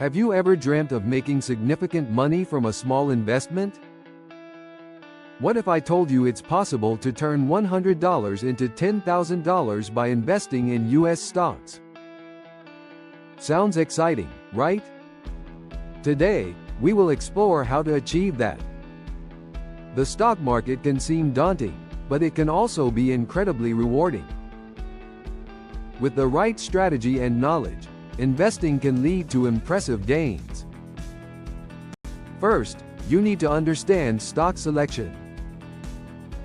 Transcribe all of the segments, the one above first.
Have you ever dreamt of making significant money from a small investment? What if I told you it's possible to turn $100 into $10,000 by investing in US stocks? Sounds exciting, right? Today, we will explore how to achieve that. The stock market can seem daunting, but it can also be incredibly rewarding. With the right strategy and knowledge, investing can lead to impressive gains. First, you need to understand stock selection.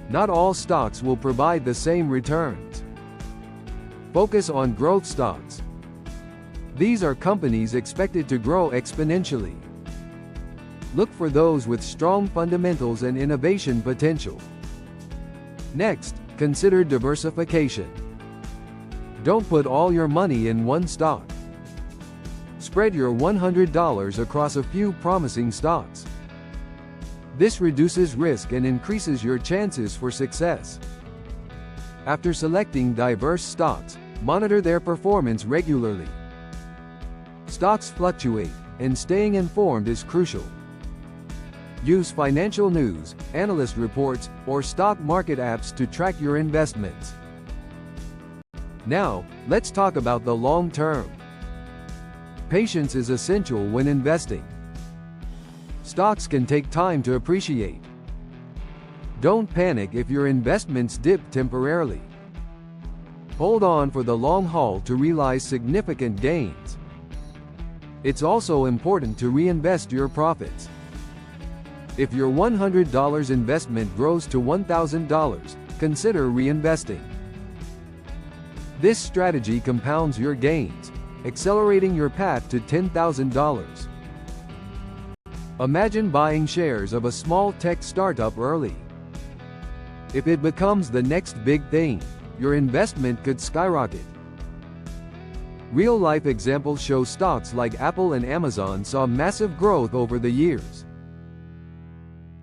Not all stocks will provide the same returns. Focus on growth stocks. These are companies expected to grow exponentially. Look for those with strong fundamentals and innovation potential. Next, consider diversification. Don't put all your money in one stock. Spread your $100 across a few promising stocks. This reduces risk and increases your chances for success. After selecting diverse stocks, monitor their performance regularly. Stocks fluctuate, and staying informed is crucial. Use financial news, analyst reports, or stock market apps to track your investments. Now, let's talk about the long term. Patience is essential when investing. Stocks can take time to appreciate. Don't panic if your investments dip temporarily. Hold on for the long haul to realize significant gains. It's also important to reinvest your profits. If your $100 investment grows to $1,000, consider reinvesting. This strategy compounds your gains, accelerating your path to $10,000. Imagine buying shares of a small tech startup early. If it becomes the next big thing, your investment could skyrocket. Real-life examples show stocks like Apple and Amazon saw massive growth over the years.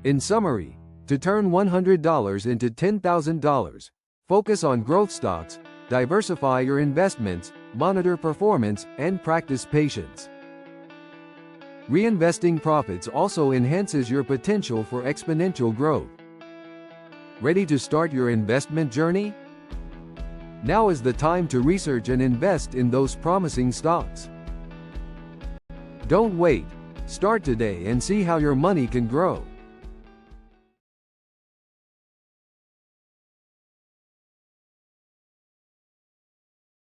In summary, to turn $100 into $10,000, focus on growth stocks, diversify your investments, monitor performance, and practice patience. Reinvesting profits also enhances your potential for exponential growth. Ready to start your investment journey? Now is the time to research and invest in those promising stocks. Don't wait. Start today and see how your money can grow.